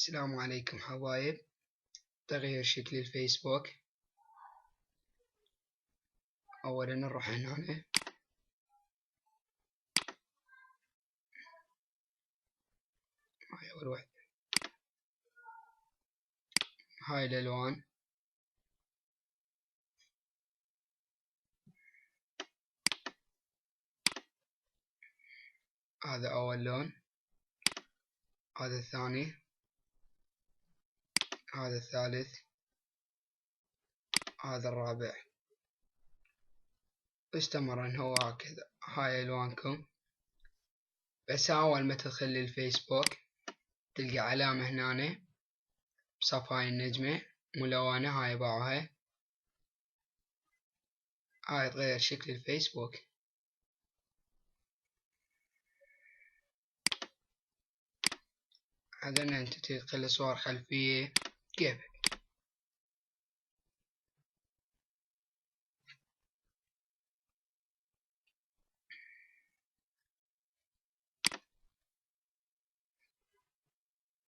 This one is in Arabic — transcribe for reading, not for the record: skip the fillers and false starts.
السلام عليكم حبايب. تغيير شكل الفيسبوك. أولا نروح هنا، هاي أول واحدة، هاي الألوان، هذا أول لون، هذا الثاني، هذا الثالث، هذا الرابع. استمر هو هكذا. هاي ألوانكم. بس أول ما تدخل للفيسبوك تلقى علامة هنا بصف هاي النجمة ملونة، هاي باعها، هاي تغير شكل الفيسبوك. عندنا أنت تدخل صور خلفية كيف